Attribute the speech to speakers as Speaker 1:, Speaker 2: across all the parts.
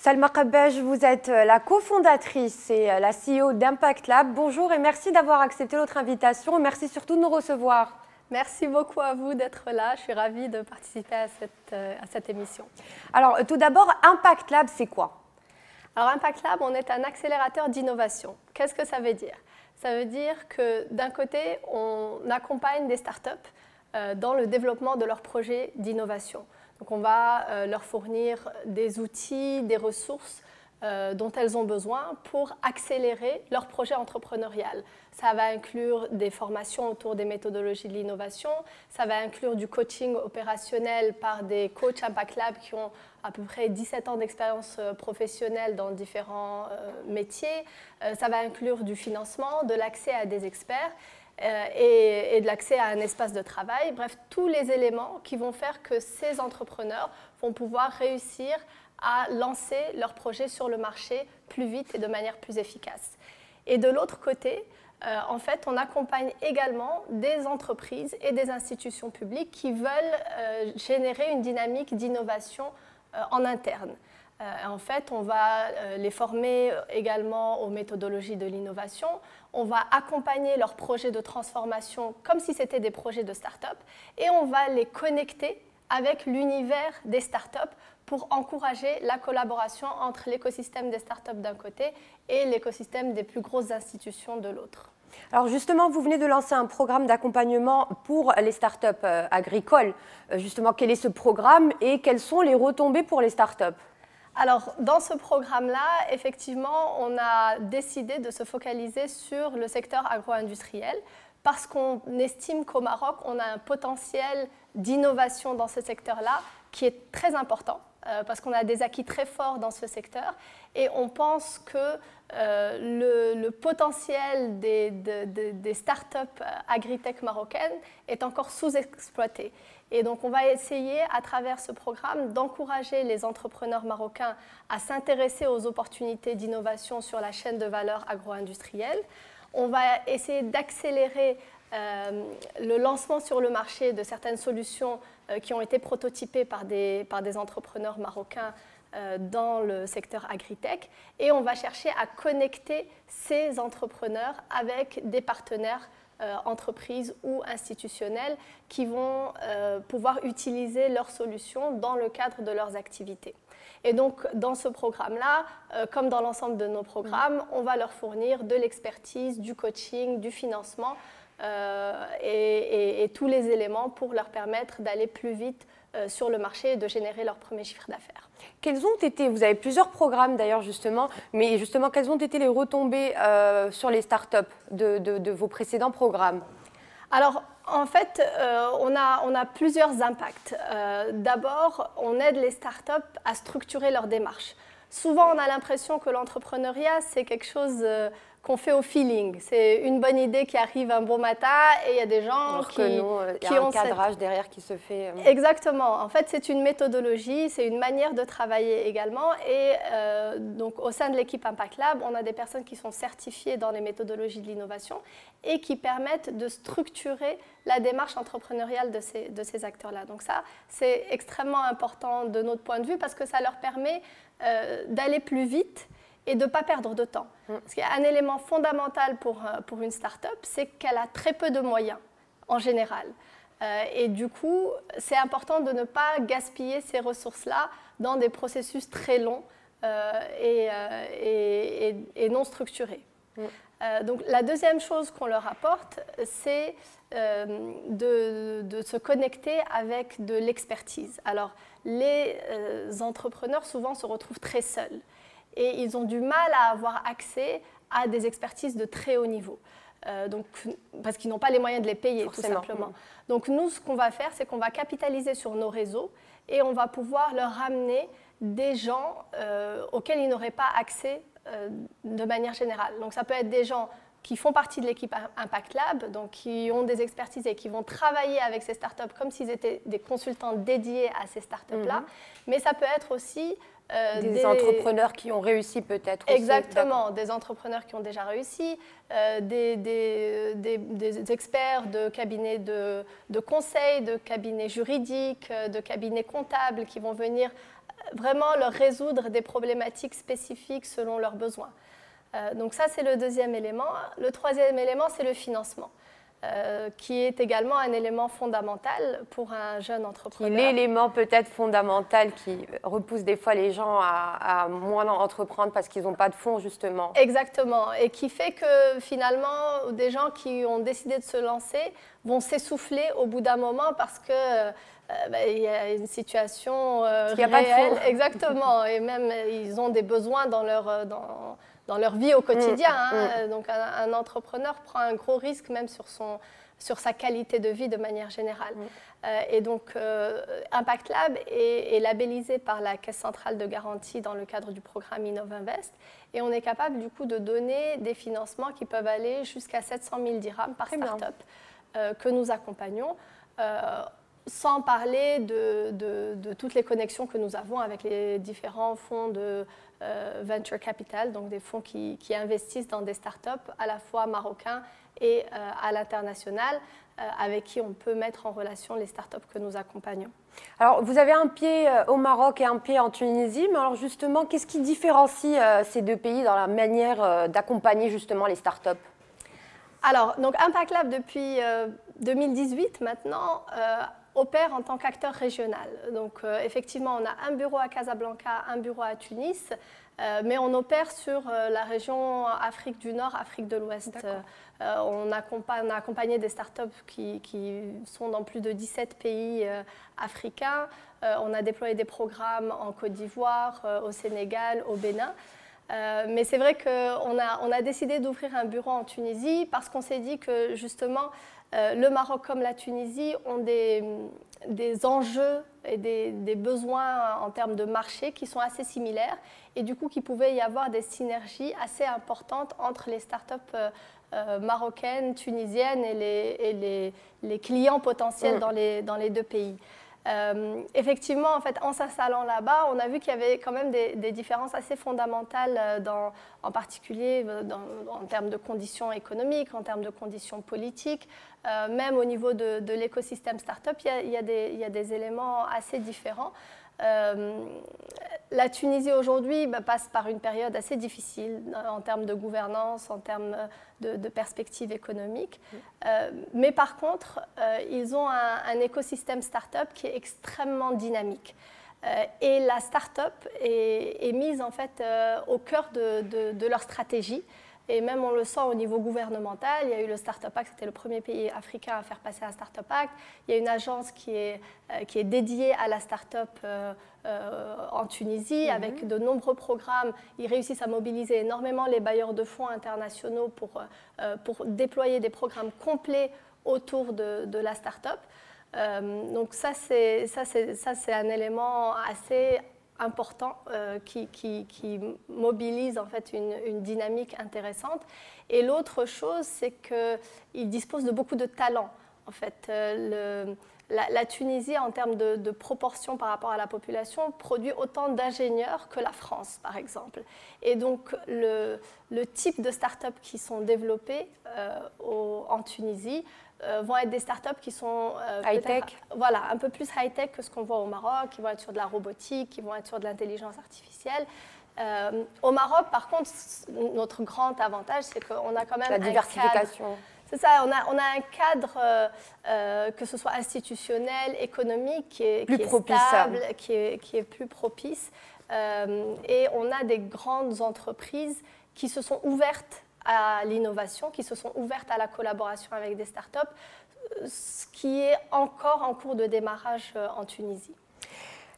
Speaker 1: Salma Qabbaj, vous êtes la cofondatrice et la CEO d'Impact Lab. Bonjour et merci d'avoir accepté notre invitation. Merci surtout de nous recevoir.
Speaker 2: Merci beaucoup à vous d'être là. Je suis ravie de participer à cette émission.
Speaker 1: Alors, tout d'abord, Impact Lab, c'est quoi?
Speaker 2: Alors, Impact Lab, on est un accélérateur d'innovation. Qu'est-ce que ça veut dire? Ça veut dire que d'un côté, on accompagne des startups dans le développement de leurs projets d'innovation. Donc, on va leur fournir des outils, des ressources dont elles ont besoin pour accélérer leur projet entrepreneurial. Ça va inclure des formations autour des méthodologies de l'innovation, ça va inclure du coaching opérationnel par des coachs Impact Lab qui ont à peu près 17 ans d'expérience professionnelle dans différents métiers, ça va inclure du financement, de l'accès à des experts et de l'accès à un espace de travail, bref, tous les éléments qui vont faire que ces entrepreneurs vont pouvoir réussir à lancer leurs projets sur le marché plus vite et de manière plus efficace. Et de l'autre côté, en fait, on accompagne également des entreprises et des institutions publiques qui veulent générer une dynamique d'innovation en interne. En fait, on va les former également aux méthodologies de l'innovation. On va accompagner leurs projets de transformation comme si c'était des projets de start-up et on va les connecter avec l'univers des startups pour encourager la collaboration entre l'écosystème des startups d'un côté et l'écosystème des plus grosses institutions de l'autre.
Speaker 1: Alors justement, vous venez de lancer un programme d'accompagnement pour les startups agricoles. Justement, quel est ce programme et quelles sont les retombées pour les startups?
Speaker 2: Alors, dans ce programme-là, effectivement, on a décidé de se focaliser sur le secteur agro-industriel parce qu'on estime qu'au Maroc, on a un potentiel d'innovation dans ce secteur-là qui est très important parce qu'on a des acquis très forts dans ce secteur et on pense que le potentiel des startups agritech marocaines est encore sous-exploité. Et donc, on va essayer, à travers ce programme, d'encourager les entrepreneurs marocains à s'intéresser aux opportunités d'innovation sur la chaîne de valeur agro-industrielle. On va essayer d'accélérer le lancement sur le marché de certaines solutions qui ont été prototypées par des entrepreneurs marocains dans le secteur agritech. Et on va chercher à connecter ces entrepreneurs avec des partenaires entreprises ou institutionnelles qui vont pouvoir utiliser leurs solutions dans le cadre de leurs activités. Et donc, dans ce programme-là, comme dans l'ensemble de nos programmes, on va leur fournir de l'expertise, du coaching, du financement et tous les éléments pour leur permettre d'aller plus vite sur le marché et de générer leur premier chiffre d'affaires.
Speaker 1: Quels ont été, vous avez plusieurs programmes d'ailleurs justement, mais justement quelles ont été les retombées sur les startups de vos précédents programmes?
Speaker 2: Alors, en fait, on a plusieurs impacts. D'abord, on aide les startups à structurer leur démarche. Souvent, on a l'impression que l'entrepreneuriat, c'est quelque chose qu'on fait au feeling. C'est une bonne idée qui arrive un bon matin et il y a des gens qui ont
Speaker 1: un cadrage derrière qui se fait.
Speaker 2: Exactement. En fait, c'est une méthodologie, c'est une manière de travailler également. Et donc, au sein de l'équipe Impact Lab, on a des personnes qui sont certifiées dans les méthodologies de l'innovation et qui permettent de structurer la démarche entrepreneuriale de ces acteurs-là. Donc ça, c'est extrêmement important de notre point de vue parce que ça leur permet d'aller plus vite et de ne pas perdre de temps. Parce qu'il y a un élément fondamental pour une start-up, c'est qu'elle a très peu de moyens, en général. Et du coup, c'est important de ne pas gaspiller ces ressources-là dans des processus très longs et non structurés. Donc, la deuxième chose qu'on leur apporte, c'est de se connecter avec de l'expertise. Alors, les entrepreneurs, souvent, se retrouvent très seuls. Et ils ont du mal à avoir accès à des expertises de très haut niveau. Parce qu'ils n'ont pas les moyens de les payer, forcément, tout simplement. Donc nous, ce qu'on va faire, c'est qu'on va capitaliser sur nos réseaux et on va pouvoir leur ramener des gens auxquels ils n'auraient pas accès de manière générale. Donc ça peut être des gens qui font partie de l'équipe Impact Lab, donc qui ont des expertises et qui vont travailler avec ces startups comme s'ils étaient des consultants dédiés à ces startups-là. Mais ça peut être aussi
Speaker 1: des entrepreneurs qui ont réussi peut-être.
Speaker 2: Exactement, des entrepreneurs qui ont déjà réussi, des experts de cabinets de conseil, de cabinets juridiques, de cabinets comptables qui vont venir vraiment leur résoudre des problématiques spécifiques selon leurs besoins. Donc ça, c'est le deuxième élément. Le troisième élément, c'est le financement, qui est également un élément fondamental pour un jeune entrepreneur.
Speaker 1: L'élément peut-être fondamental qui repousse des fois les gens à moins entreprendre parce qu'ils n'ont pas de fonds, justement.
Speaker 2: Exactement, et qui fait que finalement, des gens qui ont décidé de se lancer vont s'essouffler au bout d'un moment parce que il y a une situation réelle. Exactement, et même ils ont des besoins dans leur vie au quotidien. Donc un entrepreneur prend un gros risque même sur sa qualité de vie de manière générale. Et donc Impact Lab est labellisé par la Caisse centrale de garantie dans le cadre du programme Innovinvest, et on est capable du coup de donner des financements qui peuvent aller jusqu'à 700 000 dirhams par start-up que nous accompagnons. Sans parler de toutes les connexions que nous avons avec les différents fonds de venture capital, donc des fonds qui investissent dans des startups à la fois marocains et à l'international, avec qui on peut mettre en relation les startups que nous accompagnons.
Speaker 1: Alors, vous avez un pied au Maroc et un pied en Tunisie, mais alors justement, qu'est-ce qui différencie ces deux pays dans la manière d'accompagner justement les startups?
Speaker 2: Alors, donc Impact Lab, depuis 2018 maintenant, opère en tant qu'acteur régional. Donc, effectivement, on a un bureau à Casablanca, un bureau à Tunis, mais on opère sur la région Afrique du Nord, Afrique de l'Ouest. On a accompagné des startups qui sont dans plus de 17 pays africains. On a déployé des programmes en Côte d'Ivoire, au Sénégal, au Bénin. Mais c'est vrai qu'on a décidé d'ouvrir un bureau en Tunisie parce qu'on s'est dit que justement le Maroc comme la Tunisie ont des enjeux et des besoins en termes de marché qui sont assez similaires, et du coup qu'il pouvait y avoir des synergies assez importantes entre les startups marocaines, tunisiennes et les clients potentiels dans les deux pays. Effectivement, en fait, en s'installant là-bas, on a vu qu'il y avait quand même des différences assez fondamentales, en particulier en termes de conditions économiques, en termes de conditions politiques, même au niveau de l'écosystème start-up, il y a des éléments assez différents. La Tunisie aujourd'hui passe par une période assez difficile en termes de gouvernance, en termes de perspectives économiques. Mais par contre, ils ont un écosystème start-up qui est extrêmement dynamique. Et la start-up est mise en fait au cœur de leur stratégie. Et même on le sent au niveau gouvernemental. Il y a eu le Startup Act, c'était le premier pays africain à faire passer un Startup Act. Il y a une agence qui est dédiée à la start-up en Tunisie, avec de nombreux programmes. Ils réussissent à mobiliser énormément les bailleurs de fonds internationaux pour déployer des programmes complets autour de la start-up. Donc ça, c'est un élément assez important qui mobilise en fait une dynamique intéressante. Et l'autre chose, c'est qu'ils disposent de beaucoup de talents. En fait, la Tunisie, en termes de proportion par rapport à la population, produit autant d'ingénieurs que la France, par exemple. Et donc, le type de start-up qui sont développées en Tunisie vont être des startups qui sont
Speaker 1: high-tech.
Speaker 2: Voilà, un peu plus high-tech que ce qu'on voit au Maroc, qui vont être sur de la robotique, qui vont être sur de l'intelligence artificielle. Au Maroc, par contre, notre grand avantage, c'est qu'on a quand même
Speaker 1: la diversification.
Speaker 2: C'est ça, on a un cadre, que ce soit institutionnel, économique, qui est stable, qui est plus propice. Et on a des grandes entreprises qui se sont ouvertes à l'innovation, qui se sont ouvertes à la collaboration avec des startups, ce qui est encore en cours de démarrage en Tunisie.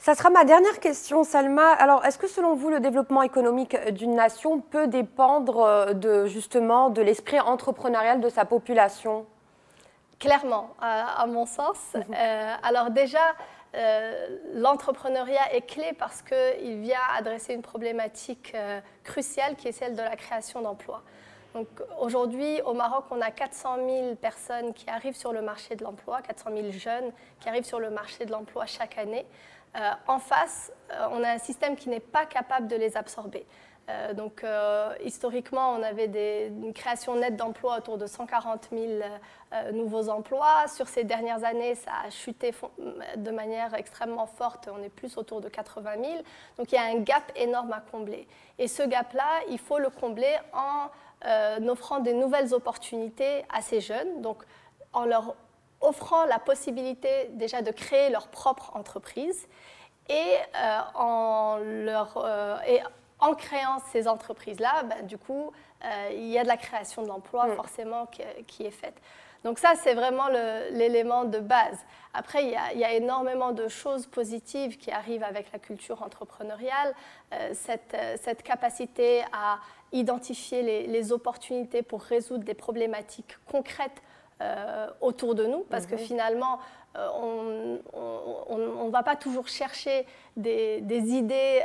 Speaker 1: Ça sera ma dernière question, Salma. Alors, est-ce que selon vous, le développement économique d'une nation peut dépendre justement de l'esprit entrepreneurial de sa population?
Speaker 2: Clairement, à mon sens. Alors déjà, l'entrepreneuriat est clé parce qu'il vient adresser une problématique cruciale qui est celle de la création d'emplois. Donc aujourd'hui, au Maroc, on a 400 000 personnes qui arrivent sur le marché de l'emploi, 400 000 jeunes qui arrivent sur le marché de l'emploi chaque année. En face, on a un système qui n'est pas capable de les absorber. Historiquement, on avait une création nette d'emplois autour de 140 000 nouveaux emplois. Sur ces dernières années, ça a chuté de manière extrêmement forte. On est plus autour de 80 000. Donc, il y a un gap énorme à combler. Et ce gap-là, il faut le combler en offrant des nouvelles opportunités à ces jeunes, donc en leur offrant la possibilité déjà de créer leur propre entreprise et en créant ces entreprises-là, du coup, il y a de la création d'emplois forcément qui est faite. Donc ça, c'est vraiment l'élément de base. Après, il y a énormément de choses positives qui arrivent avec la culture entrepreneuriale, cette capacité à identifier les opportunités pour résoudre des problématiques concrètes autour de nous, parce que finalement, on ne va pas toujours chercher des idées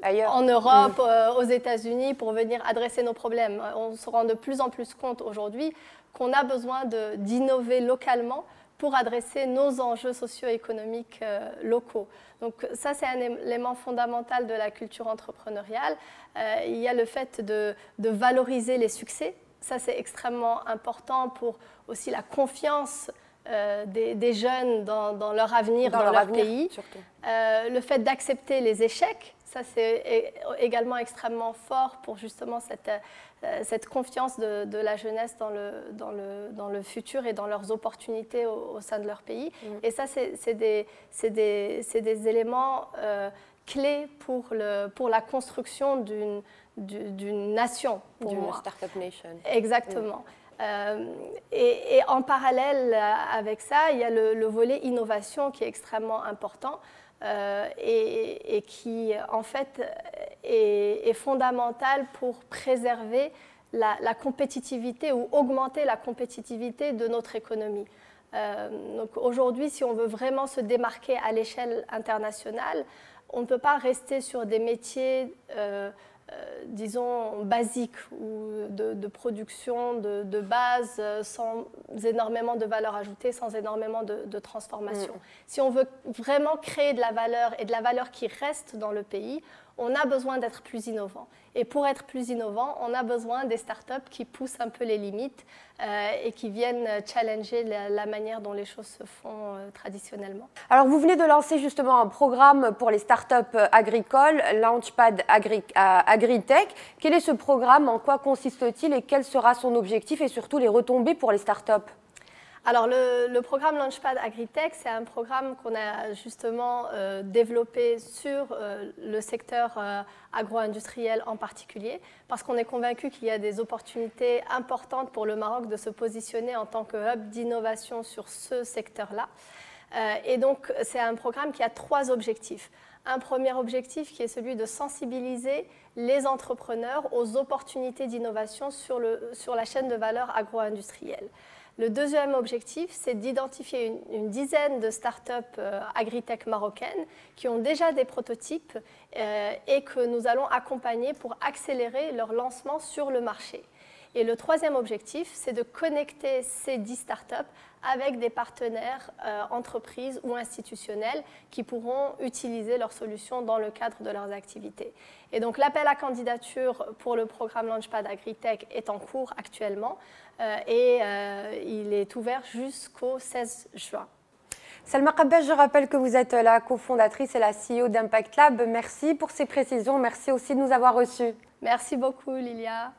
Speaker 2: en Europe, aux États-Unis, pour venir adresser nos problèmes. On se rend de plus en plus compte aujourd'hui qu'on a besoin d'innover localement pour adresser nos enjeux socio-économiques locaux. Donc ça, c'est un élément fondamental de la culture entrepreneuriale. Il y a le fait de valoriser les succès. Ça, c'est extrêmement important pour aussi la confiance des jeunes dans leur avenir, dans leur pays. Le fait d'accepter les échecs, ça c'est également extrêmement fort pour justement cette confiance de la jeunesse dans le futur et dans leurs opportunités au sein de leur pays. Et ça, c'est des éléments clés pour la construction d'une nation.
Speaker 1: D'une startup nation.
Speaker 2: Exactement. Et en parallèle avec ça, il y a le volet innovation qui est extrêmement important et qui, en fait, est fondamental pour préserver la compétitivité ou augmenter la compétitivité de notre économie. Donc aujourd'hui, si on veut vraiment se démarquer à l'échelle internationale, on ne peut pas rester sur des métiers disons, basique ou de production de base sans énormément de valeur ajoutée, sans énormément de transformation. Si on veut vraiment créer de la valeur et de la valeur qui reste dans le pays, on a besoin d'être plus innovant. Et pour être plus innovant, on a besoin des startups qui poussent un peu les limites et qui viennent challenger la manière dont les choses se font traditionnellement.
Speaker 1: Alors, vous venez de lancer justement un programme pour les startups agricoles, Launchpad Agritech. Quel est ce programme? En quoi consiste-t-il et quel sera son objectif et surtout les retombées pour les startups?
Speaker 2: Alors, le programme Launchpad Agritech, c'est un programme qu'on a justement développé sur le secteur agro-industriel en particulier, parce qu'on est convaincu qu'il y a des opportunités importantes pour le Maroc de se positionner en tant que hub d'innovation sur ce secteur-là. Et donc, c'est un programme qui a 3 objectifs. Un premier objectif qui est celui de sensibiliser les entrepreneurs aux opportunités d'innovation sur la chaîne de valeur agro-industrielle. Le deuxième objectif, c'est d'identifier une dizaine de startups agritech marocaines qui ont déjà des prototypes et que nous allons accompagner pour accélérer leur lancement sur le marché. Et le troisième objectif, c'est de connecter ces 10 startups avec des partenaires entreprises ou institutionnels qui pourront utiliser leurs solutions dans le cadre de leurs activités. Et donc l'appel à candidature pour le programme Launchpad Agritech est en cours actuellement et il est ouvert jusqu'au 16 juin.
Speaker 1: Salma Qabbaj, je rappelle que vous êtes la cofondatrice et la CEO d'Impact Lab. Merci pour ces précisions. Merci aussi de nous avoir reçus.
Speaker 2: Merci beaucoup, Lilia.